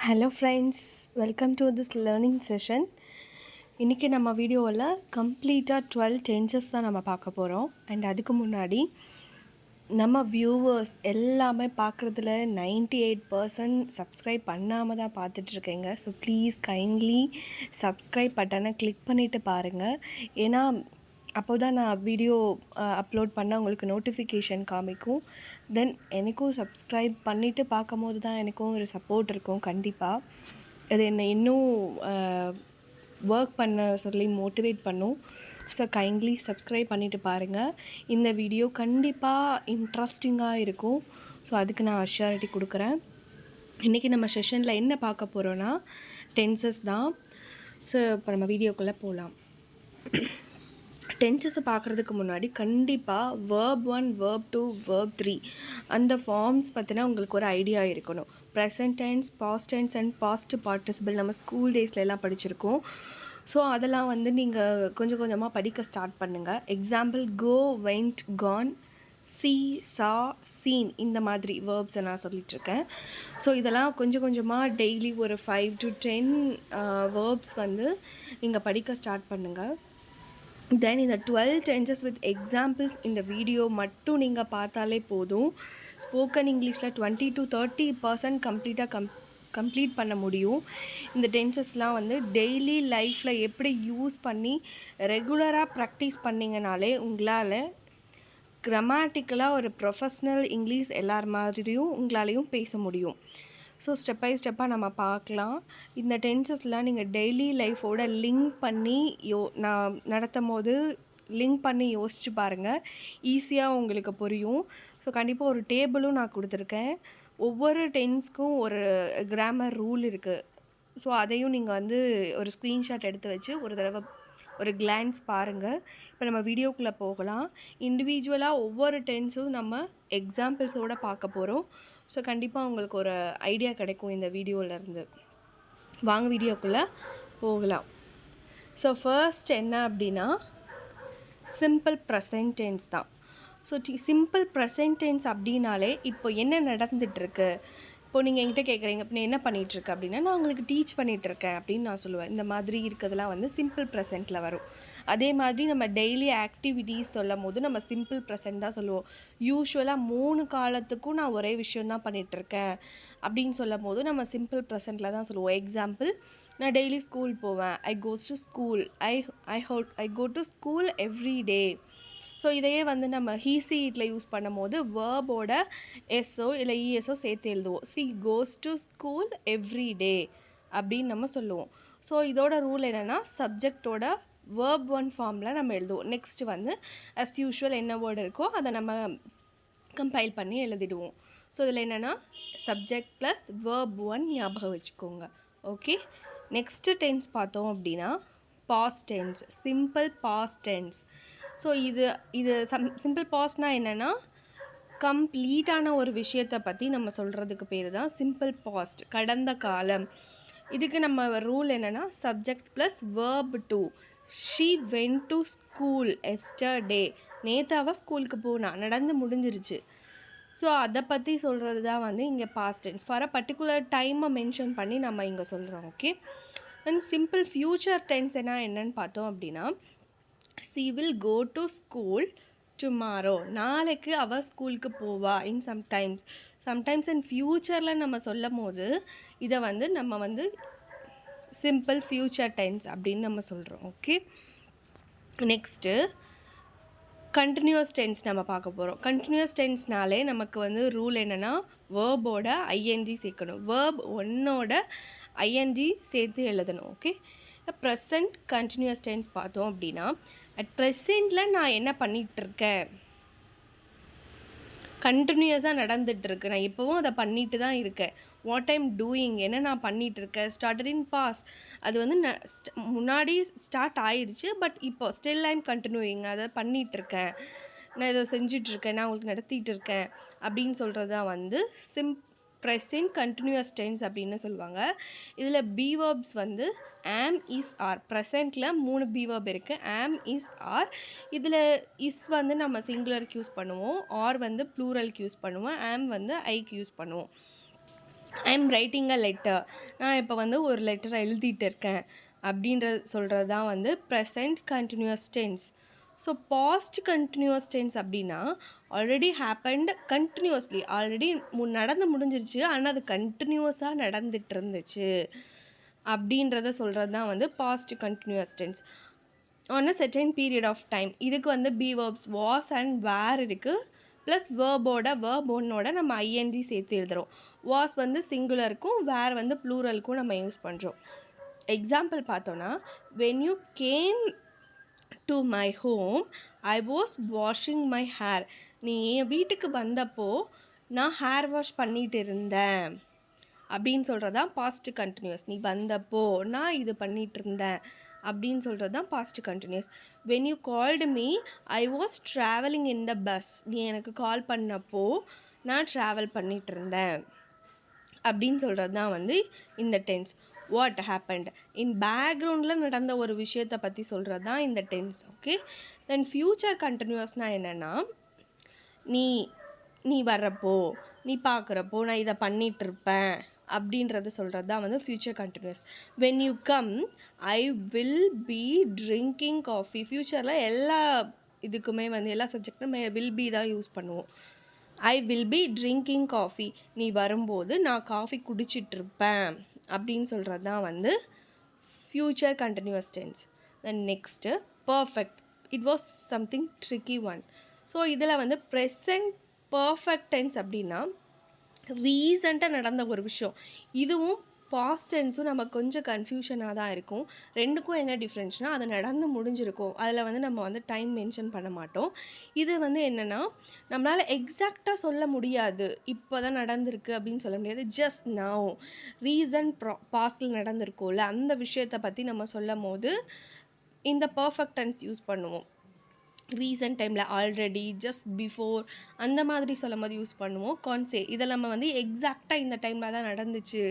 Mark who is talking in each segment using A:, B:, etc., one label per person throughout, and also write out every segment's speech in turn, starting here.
A: Hello friends, welcome to this learning session. இன்றைக்கி நம்ம வீடியோவில் கம்ப்ளீட்டாக 12 டென்சஸ் தான் நம்ம பார்க்க போகிறோம். அண்ட் அதுக்கு முன்னாடி நம்ம வியூவர்ஸ் எல்லாமே பார்க்குறதுல 98% சப்ஸ்கிரைப் பண்ணாமல் தான் பார்த்துட்ருக்கேங்க. ஸோ ப்ளீஸ் கைண்ட்லி சப்ஸ்கிரைப் பட்டனை கிளிக் பண்ணிவிட்டு பாருங்கள். ஏன்னா அப்போ தான் நான் வீடியோ அப்லோட் பண்ண உங்களுக்கு நோட்டிஃபிகேஷன் காமிக்கும். தென் எனக்கும் சப்ஸ்கிரைப் பண்ணிவிட்டு பார்க்கும் போது தான் எனக்கும் ஒரு சப்போர்ட் இருக்கும். கண்டிப்பாக அது என்னை இன்னும் ஒர்க் பண்ண சொல்லி மோட்டிவேட் பண்ணும். ஸோ கைண்ட்லி சப்ஸ்கிரைப் பண்ணிவிட்டு பாருங்கள். இந்த வீடியோ கண்டிப்பாக இன்ட்ரெஸ்டிங்காக இருக்கும். ஸோ அதுக்கு நான் அஷ்யூரிட்டி கொடுக்குறேன். இன்றைக்கி நம்ம செஷனில் என்ன பார்க்க போகிறோன்னா டென்சஸ் தான். ஸோ இப்போ நம்ம வீடியோக்குள்ளே போகலாம். டென்சஸை பார்க்குறதுக்கு முன்னாடி கண்டிப்பாக வேர்ப் 1, வேர்ப் 2, வேர்ப் 3 அந்த ஃபார்ம்ஸ் பற்றினா உங்களுக்கு ஒரு ஐடியா இருக்கணும். Present tense, past tense and past participle நம்ம ஸ்கூல் டேஸ்லலாம் படிச்சிருக்கோம். ஸோ அதெல்லாம் நீங்கள் கொஞ்சம் கொஞ்சமாக படிக்க ஸ்டார்ட் பண்ணுங்கள். Example go, went, gone, see, saw, seen இந்த மாதிரி வேர்ப்ஸை நான் சொல்லிகிட்ருக்கேன். ஸோ இதெல்லாம் கொஞ்சம் கொஞ்சமாக டெய்லி ஒரு 5 to 10 வேர்ப்ஸ் நீங்கள் படிக்க ஸ்டார்ட் பண்ணுங்கள். தென் இந்த 12 டென்சஸ் வித் எக்ஸாம்பிள்ஸ் இந்த வீடியோ மட்டும் நீங்கள் பார்த்தாலே போதும். ஸ்போக்கன் இங்கிலீஷில் 20 to 30% கம்ப்ளீட் பண்ண முடியும். இந்த டென்சஸ்லாம் டெய்லி லைஃப்பில் எப்படி யூஸ் பண்ணி ரெகுலராக ப்ராக்டிஸ் பண்ணிங்கனாலே உங்களால் கிராமட்டிக்கலாக ஒரு ப்ரொஃபஷ்னல் இங்கிலீஷ் எல்லார் மாதிரியும் உங்களாலையும் பேச முடியும். ஸோ ஸ்டெப் பை ஸ்டெப்பாக நம்ம பார்க்கலாம். இந்த டென்சஸ்லாம் நீங்கள் டெய்லி லைஃபோட லிங்க் பண்ணி நான் நடத்தும் போது லிங்க் பண்ணி யோசித்து பாருங்கள். ஈஸியாக உங்களுக்கு புரியும். ஸோ கண்டிப்பாக ஒரு டேபிளும் நான் கொடுத்துருக்கேன். ஒவ்வொரு டென்ஸ்க்கும் ஒரு கிராமர் ரூல் இருக்குது. ஸோ அதையும் நீங்கள் ஒரு ஸ்க்ரீன்ஷாட் எடுத்து வச்சு ஒரு தடவை ஒரு கிளான்ஸ் பாருங்கள். இப்போ நம்ம வீடியோக்குள்ளே போகலாம். இண்டிவிஜுவலாக ஒவ்வொரு டென்ஸும் நம்ம எக்ஸாம்பிள்ஸோடு பார்க்க போகிறோம். ஸோ கண்டிப்பாக உங்களுக்கு ஒரு ஐடியா கிடைக்கும் இந்த வீடியோவிலேருந்து. வாங்க வீடியோக்குள்ளே போகலாம். ஸோ ஃபர்ஸ்ட் என்ன அப்படின்னா சிம்பிள் ப்ரெசன்ட் டென்ஸ் தான். ஸோ சிம்பிள் ப்ரெசன்ட் டென்ஸ் அப்படின்னாலே இப்போ என்ன நடந்துகிட்ருக்கு, இப்போது நீங்கள் என்கிட்ட கேட்குறீங்க இப்போ நீ என்ன பண்ணிகிட்ருக்க அப்படின்னா நான் உங்களுக்கு டீச் பண்ணிகிட்ருக்கேன் அப்படின்னு நான் சொல்லுவேன். இந்த மாதிரி இருக்கிறதுலாம் சிம்பிள் ப்ரெசென்ட்டில் வரும். அதே மாதிரி நம்ம டெய்லி ஆக்டிவிட்டீஸ் சொல்லும் போது நம்ம சிம்பிள் ப்ரெசென்ட் தான் சொல்லுவோம். யூஸ்வலாக 3 காலத்துக்கும் நான் ஒரே விஷயந்தான் பண்ணிகிட்ருக்கேன் அப்படின்னு சொல்லும் போது நம்ம சிம்பிள் ப்ரெசென்ட்டில் தான் சொல்லுவோம். எக்ஸாம்பிள், நான் டெய்லி ஸ்கூல் போவேன். I goes to school. I go to school every day. So இதையே நம்ம ஹீசிஇட்டில் யூஸ் பண்ணும் போது வேர்போட எஸ்ஸோ இல்லை இஎஸ்ஓ சேர்த்து எழுதுவோம். C cos to school every டே அப்படின்னு நம்ம சொல்லுவோம். ஸோ இதோட ரூல் என்னென்னா சப்ஜெக்டோட வேர்ப் 1 ஃபார்மில் நம்ம எழுதுவோம். நெக்ஸ்ட்டு அஸ் யூஷுவல் என்ன வேர்டு இருக்கோ அதை நம்ம கம்பைல் பண்ணி எழுதிடுவோம். ஸோ இதில் என்னென்னா சப்ஜெக்ட் ப்ளஸ் வேர்ப் 1 ஞாபகம் வச்சுக்கோங்க. ஓகே, நெக்ஸ்ட்டு டென்ஸ் பார்த்தோம் அப்படின்னா past tense, simple past tense. So இது சிம்பிள் பாஸ்ட்னால் என்னென்னா கம்ப்ளீட்டான ஒரு விஷயத்தை பற்றி நம்ம சொல்கிறதுக்கு பேர் தான் சிம்பிள் பாஸ்ட், கடந்த காலம். இதுக்கு நம்ம ரூல் என்னென்னா subject plus verb 2. She went to school yesterday. நேற்று அவள் ஸ்கூலுக்கு போனா, நடந்து முடிஞ்சிருச்சு. ஸோ அதை பற்றி சொல்கிறது தான் இங்கே past tense. For a particular டைமை மென்ஷன் பண்ணி நம்ம இங்கே சொல்கிறோம். Okay, and simple future tense என்னன்னு பார்த்தோம் அப்படின்னா she will go to school tomorrow. நாளைக்கு அவள் ஸ்கூலுக்கு போவா. இன் சம்டைம்ஸ் இன் ஃப்யூச்சரில் நம்ம சொல்லும் போது இதை நம்ம சிம்பிள் ஃப்யூச்சர் டென்ஸ் அப்படின்னு நம்ம சொல்கிறோம். ஓகே, நெக்ஸ்ட்டு கண்டினியூஸ் டென்ஸ் நம்ம பார்க்க போகிறோம். கண்டினியூஸ் டென்ஸ்னாலே நமக்கு ரூல் என்னென்னா வேர்போட ஐஎன்ஜி சேர்க்கணும். வேர்ப் 1ஓட ஐஎன்ஜி சேர்த்து எழுதணும். ஓகே, ப்ரெசன்ட் கண்டினியூஸ் டென்ஸ் பார்த்தோம் அப்படின்னா அட் ப்ரெசென்ட்டில் நான் என்ன பண்ணிகிட்ருக்கேன், கண்டினியூஸாக நடந்துகிட்ருக்கு, நான் எப்போவும் அதை பண்ணிட்டு தான் இருக்கேன். வாட் ஐம் டூயிங், என்ன நான் பண்ணிகிட்ருக்கேன். ஸ்டார்டட் இன் பாஸ்ட், அது முன்னாடி ஸ்டார்ட் ஆயிடுச்சு, பட் இப்போ ஸ்டில் ஐம் கண்டினியூயிங், அதை பண்ணிகிட்ருக்கேன், நான் இதை செஞ்சிட்ருக்கேன், நான் உங்களுக்கு நடத்திட்டு இருக்கேன் அப்படின்னு சொல்கிறது தான் ப்ரெசென்ட் கண்டினியூஸ் டென்ஸ் அப்படின்னு சொல்லுவாங்க. இதில் பீவர்ப்ஸ் ஆம், இஸ், ஆர். ப்ரெசென்ட்டில் 3 பீவர்ப் இருக்குது. ஆம், இஸ், ஆர். இதில் இஸ் நம்ம சிங்குலருக்கு யூஸ் பண்ணுவோம், ஆர் ப்ளூரலுக்கு யூஸ் பண்ணுவோம், ஆம் ஐக்கு யூஸ் பண்ணுவோம். I am writing a letter. நான் இப்போ வந்து ஒரு லெட்டரை எழுதிட்டு இருக்கேன் அப்படின்றது சொல்கிறது தான் வந்து present continuous tense. So past continuous tense அப்படின்னா ஆல்ரெடி ஹேப்பன்ட் கண்டினியூஸ்லி, ஆல்ரெடி நடந்து முடிஞ்சிருச்சு, ஆனால் அது கண்டினியூஸாக நடந்துட்டு இருந்துச்சு அப்படின்றத சொல்கிறது தான் வந்து past continuous tense on a certain period of time. இதுக்கு வந்து be verbs was and were இருக்குது, ப்ளஸ் வேர்ப் ஒன்னோட நம்ம ஐஎன்ஜி சேர்த்து எழுதுகிறோம். வாஸ் வந்து சிங்குலருக்கும் வேர் வந்து ப்ளூரலுக்கும் நம்ம யூஸ் பண்ணுறோம். எக்ஸாம்பிள் பார்த்தோன்னா, when you came to my home I was washing my hair. நீ என் வீட்டுக்கு வந்தப்போ நான் ஹேர் வாஷ் பண்ணிகிட்டு இருந்தேன் அப்படின்னு சொல்கிறது தான் பாஸ்ட் கண்டினியூஸ். நீ வந்தப்போ நான் இது பண்ணிகிட்டு இருந்தேன் அப்படின்னு சொல்கிறது தான் past continuous. When you called me I was travelling in the bus. நீ எனக்கு கால் பண்ணப்போ நான் ட்ராவல் பண்ணிகிட்டு இருந்தேன் அப்படின்னு சொல்கிறது தான் வந்து இந்த டென்ஸ். வாட் ஹேப்பன்ட் இன் பேக்ரவுண்டில் நடந்த ஒரு விஷயத்தை பற்றி சொல்கிறது தான் இந்த டென்ஸ். ஓகே, தென் ஃப்யூச்சர் கண்டினியூஸ்னால் என்னென்னா, நீ வர்றப்போ, நீ பார்க்குறப்போ நான் இதை பண்ணிகிட்ருப்பேன் அப்படின்றத சொல்கிறது தான் வந்து future continuous. When you come I will be drinking coffee. ஃப்யூச்சரில் எல்லா இதுக்குமே வந்து எல்லா சப்ஜெக்டும் வில் பி தான் யூஸ் பண்ணுவோம். I will be drinking coffee. நீ வரும்போது நான் காஃபி குடிச்சிட்ருப்பேன் அப்படின்னு சொல்கிறது தான் வந்து future continuous tense. Then next perfect. It was something tricky one. So இதில் வந்து ப்ரெசன்ட் பர்ஃபெக்ட் டென்ஸ் அப்படின்னா ரீசெண்டாக நடந்த ஒரு விஷயம். இதுவும் பாஸ்ட் டென்ஸும் நம்ம கொஞ்சம் கன்ஃபியூஷனாக தான் இருக்கும். ரெண்டுக்கும் என்ன டிஃப்ரென்ஸ்னால், அது நடந்து முடிஞ்சிருக்கும், அதில் வந்து நம்ம வந்து டைம் மென்ஷன் பண்ண மாட்டோம். இது வந்து என்னென்னா, நம்மளால் எக்ஸாக்டாக சொல்ல முடியாது, இப்போ தான் நடந்திருக்கு அப்படின்னு சொல்ல முடியாது. ஜஸ்ட் நவ் ரீசன்ட் பாஸ்டில் நடந்திருக்கோம்ல, அந்த விஷயத்தை பற்றி நம்ம சொல்லும் போது இந்த பர்ஃபெக்ட் டென்ஸ் யூஸ் பண்ணுவோம். ரீசன்ட் டைமில், ஆல்ரெடி, ஜஸ்ட் பிஃபோர், அந்த மாதிரி சொல்லும் போது யூஸ் பண்ணுவோம். கான்சே இதில் நம்ம வந்து எக்ஸாக்டாக இந்த டைமில் தான் நடந்துச்சு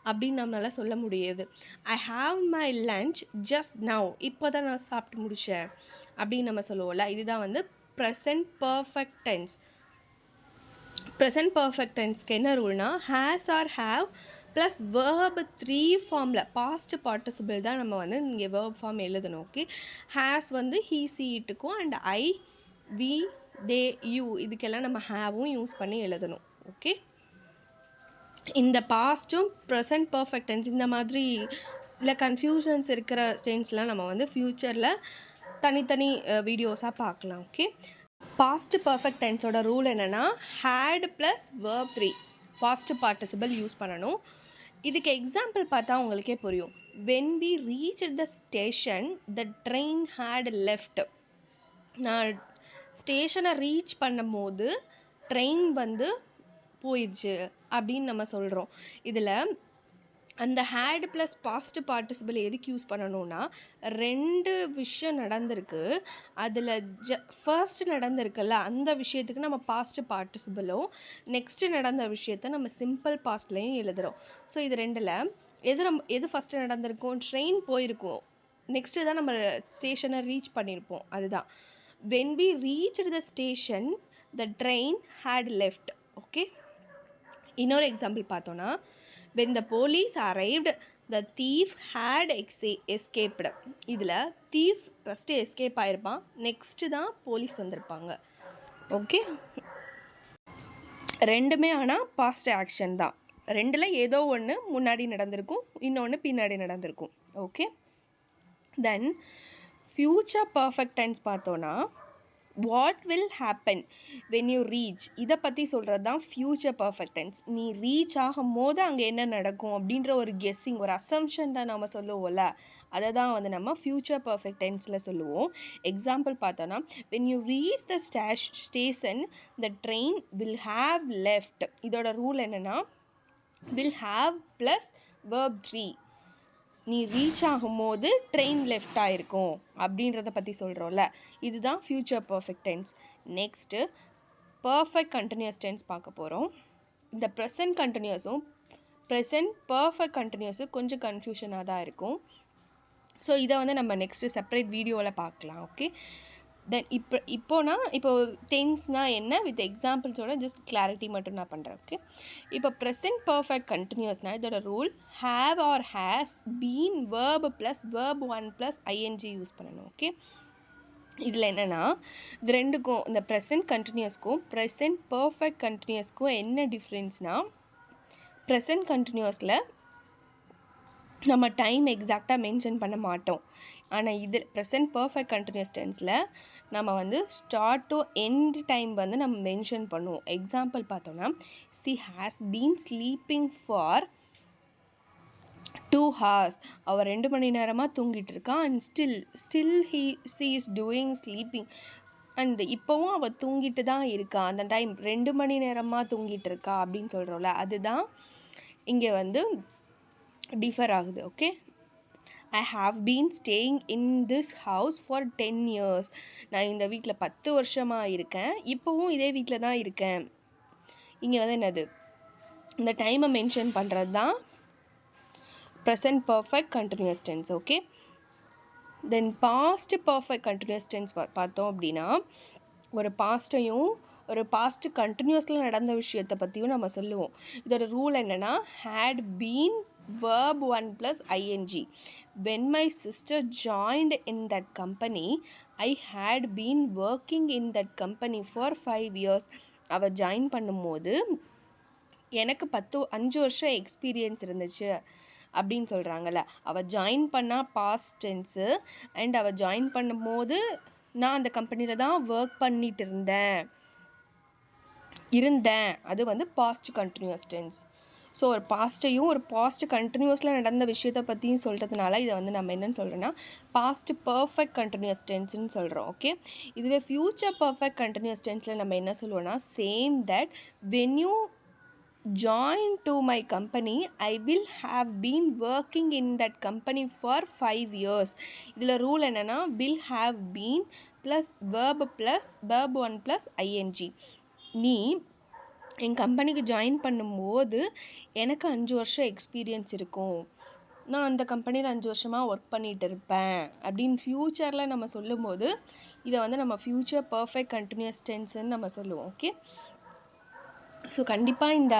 A: அப்படின்னு நம்மளால் சொல்ல முடியாது. I have my lunch just now. இப்போ தான் நான் சாப்பிட்டு முடித்தேன் அப்படின்னு நம்ம சொல்லுவோம்ல, இதுதான் வந்து present perfect tense. Present perfect டென்ஸ்க்கு என்ன ரூல்னா, has or have plus verb 3 ஃபார்மில் பாஸ்ட் பார்ட்டிசிபிள் தான் நம்ம வந்து இங்கே வேர்ப் ஃபார்ம் எழுதணும். ஓகே, ஹேஸ் வந்து ஹீ சி இட்டுக்கும் and I we they you இதுக்கெல்லாம் நம்ம ஹேவும் யூஸ் பண்ணி எழுதணும். ஓகே, இந்த பாஸ்ட்டும் ப்ரெசன்ட் பர்ஃபெக்ட் டென்ஸ் இந்த மாதிரி சில கன்ஃபியூஷன்ஸ் இருக்கிற டென்ஸ்லாம் நம்ம வந்து ஃப்யூச்சரில் தனித்தனி வீடியோஸாக பார்க்கலாம். ஓகே, பாஸ்ட் பர்ஃபெக்ட் டென்ஸோட ரூல் என்னென்னா, had plus verb 3 past participle use பண்ணணும். இதுக்கு எக்ஸாம்பிள் பார்த்தா உங்களுக்கே புரியும். When we reach the station the train had left. நான் ஸ்டேஷனை ரீச் பண்ணும்போது ட்ரெயின் வந்து போயிடுச்சு அப்படின்னு நம்ம சொல்கிறோம். இதில் அந்த ஹேட் ப்ளஸ் பாஸ்ட் பார்ட்டிசிபிள் எதுக்கு யூஸ் பண்ணணும்னா, 2 விஷயம் நடந்திருக்கு, அதில் ஃபர்ஸ்ட் நடந்திருக்குல்ல அந்த விஷயத்துக்கு நம்ம பாஸ்ட் பார்ட்டிசிபிளும், நெக்ஸ்ட்டு நடந்த விஷயத்த நம்ம சிம்பிள் பாஸ்ட்லேயும் எழுதுகிறோம். ஸோ இது 2ல் எது ஃபஸ்ட்டு நடந்திருக்கும், ட்ரெயின் போயிருக்கும், நெக்ஸ்ட்டு தான் நம்ம ஸ்டேஷனை ரீச் பண்ணியிருப்போம். அதுதான் when we reach the station the train had left. Okay, இன்னொரு எக்ஸாம்பிள் பார்த்தோன்னா, when the police arrived the thief had escaped. இதில் thief ஃபஸ்ட்டு எஸ்கேப் ஆகிருப்பான், நெக்ஸ்ட்டு தான் போலீஸ் வந்திருப்பாங்க. ஓகே, ரெண்டுமே ஆனால் பாஸ்ட் ஆக்ஷன் தான். 2ல் ஏதோ ஒன்று முன்னாடி நடந்திருக்கும், இன்னொன்று பின்னாடி நடந்திருக்கும். ஓகே, தென் ஃப்யூச்சர் பர்ஃபெக்ட் டென்ஸ் பார்த்தோன்னா, what will happen when you reach, இதை பற்றி சொல்கிறது தான் ஃப்யூச்சர் பர்ஃபெக்ட் டென்ஸ். நீ ரீச் ஆகும் போது அங்கே என்ன நடக்கும் அப்படின்ற ஒரு கெஸ்ஸிங், ஒரு அசம்ஷன் தான் நம்ம சொல்லுவோம்ல, அதை தான் வந்து நம்ம ஃப்யூச்சர் பர்ஃபெக்ட் டென்ஸில் சொல்லுவோம். எக்ஸாம்பிள் பார்த்தோன்னா, when you reach the station the train will have left. இதோட ரூல் என்னென்னா, வில் ஹாவ் ப்ளஸ் வேர்ப் 3. நீ ரீச் ஆகும்போது ட்ரெயின் லெஃப்ட் ஆகிருக்கும் அப்படின்றத பற்றி சொல்கிறோம்ல, இதுதான் future perfect tense. Next perfect continuous tense பார்க்க போகிறோம். இந்த ப்ரெசன்ட் கண்டினியூஸும் ப்ரெசன்ட் பர்ஃபெக்ட் கண்டினியூஸும் கொஞ்சம் கன்ஃபியூஷனாக தான் இருக்கும். ஸோ இதை வந்து நம்ம நெக்ஸ்ட்டு செப்பரேட் வீடியோவில் பார்க்கலாம். ஓகே, தென் இப்போ டென்ஸ்னால் என்ன வித் எக்ஸாம்பிள்ஸோட ஜஸ்ட் கிளாரிட்டி மட்டும் நான் பண்ணுறேன். ஓகே, இப்போ ப்ரெசன்ட் பர்ஃபெக்ட் கண்டினியூஸ்னால் இதோட rule have or has been verb plus verb 1 plus ING use பண்ணணும். ஓகே, இதில் என்னென்னா இது ரெண்டுக்கும் இந்த ப்ரெசன்ட் கண்டினியூஸ்க்கும் ப்ரெசன்ட் பர்ஃபெக்ட் கண்டினியூஸ்க்கும் என்ன டிஃப்ரென்ஸ்னால் ப்ரெசன்ட் கண்டினியூஸில் நம்ம டைம் எக்ஸாக்டாக மென்ஷன் பண்ண மாட்டோம். ஆனால் இது ப்ரெசன்ட் பர்ஃபெக்ட் கண்டினியூஸ் டென்ஸில் நம்ம வந்து ஸ்டார்ட் டு எண்ட் டைம் வந்து நம்ம மென்ஷன் பண்ணுவோம். எக்ஸாம்பிள் பார்த்தோன்னா C has been sleeping for 2 hours. அவள் 2 மணி நேரமாக தூங்கிட்டு இருக்கா. And still C is doing sleeping. And இப்போவும் அவள் தூங்கிட்டு தான் இருக்கா. அந்த டைம் 2 மணி நேரமாக தூங்கிட்டு இருக்கா அப்படின்னு சொல்கிறோம்ல, அதுதான் இங்கே வந்து டிஃபர் ஆகுது. Okay, I have been staying in this house for 10 years. நான் இந்த வீட்டில் 10 வருஷமாக இருக்கேன், இப்போவும் இதே வீட்டில் தான் இருக்கேன். இங்கே வந்து என்னது இந்த டைமை மென்ஷன் பண்ணுறது தான் present perfect continuous tense. Okay, then past perfect continuous tense பார்த்தோம் அப்படின்னா ஒரு பாஸ்ட்டையும் ஒரு பாஸ்ட் கண்டினியூஸில் நடந்த விஷயத்தை பற்றியும் நம்ம சொல்லுவோம். இதோட ரூல் என்னென்னா had been verb 1 plus ing. When my sister joined in that company, I had been working in that company for 5 years. அவள் ஜாயின் பண்ணும்போது எனக்கு 5 வருஷம் எக்ஸ்பீரியன்ஸ் இருந்துச்சு அப்படின்னு சொல்கிறாங்கல்ல. அவள் ஜாயின் பண்ணால் பாஸ்ட் டென்ஸு, அண்ட் அவள் ஜாயின் பண்ணும்போது நான் அந்த கம்பெனியில் தான் ஒர்க் பண்ணிட்டு இருந்தேன். அது வந்து பாஸ்ட் கண்டினியூஸ் டென்ஸ். ஸோ ஒரு பாஸ்ட்டையும் ஒரு பாஸ்ட் கண்டினியூஸில் நடந்த விஷயத்தை பற்றியும் சொல்கிறதுனால இதை வந்து நம்ம என்னென்னு சொல்கிறோன்னா பாஸ்ட் பர்ஃபெக்ட் கண்டினியூஸ் டென்ஸ்ன்னு சொல்கிறோம். ஓகே, இதுவே ஃப்யூச்சர் பர்ஃபெக்ட் கண்டினியூஸ் டென்ஸில் நம்ம என்ன சொல்லுவோன்னா same that when you join to my company, I will have been working in that company for 5 years. இதில் ரூல் என்னென்னா will have been plus verb 1 plus ing. நீ என் கம்பெனிக்கு ஜாயின் பண்ணும்போது எனக்கு 5 வருஷம் எக்ஸ்பீரியன்ஸ் இருக்கும், நான் அந்த கம்பெனியில் 5 வருஷமாக ஒர்க் பண்ணிகிட்டு இருப்பேன் அப்படின்னு ஃப்யூச்சரில் நம்ம சொல்லும்போது இதை வந்து நம்ம ஃப்யூச்சர் பர்ஃபெக்ட் கண்டினியூஸ் டென்ஸ்ன்னு நம்ம சொல்லுவோம். ஓகே, ஸோ கண்டிப்பாக இந்த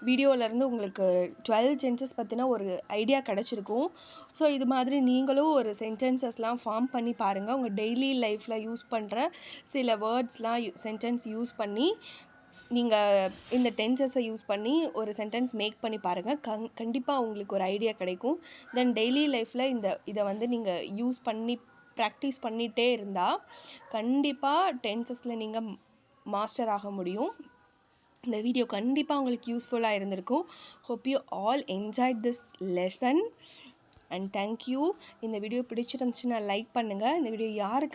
A: வீடியோவிலேருந்து உங்களுக்கு 12 சென்டென்சஸ் பற்றின ஒரு ஐடியா கிடச்சிருக்கும். ஸோ இது மாதிரி நீங்களும் ஒரு சென்டென்சஸ்லாம் ஃபார்ம் பண்ணி பாருங்கள். உங்கள் டெய்லி லைஃப்பில் யூஸ் பண்ணுற சில வேர்ட்ஸ்லாம் சென்டென்ஸ் யூஸ் பண்ணி நீங்கள் இந்த டென்சஸை யூஸ் பண்ணி ஒரு சென்டென்ஸ் மேக் பண்ணி பாருங்கள். கண்டிப்பாக உங்களுக்கு ஒரு ஐடியா கிடைக்கும். தென் டெய்லி லைஃப்பில் இதை வந்து நீங்கள் யூஸ் பண்ணி ப்ராக்டிஸ் பண்ணிகிட்டே இருந்தால் கண்டிப்பாக டென்சஸில் நீங்கள் மாஸ்டர் ஆக முடியும். இந்த வீடியோ கண்டிப்பாக உங்களுக்கு யூஸ்ஃபுல்லாக இருந்திருக்கும். Hope you all enjoyed this lesson and thank you. இந்த வீடியோ பிடிச்சிருந்துச்சுன்னா லைக் பண்ணுங்கள். இந்த வீடியோ யாருக்கு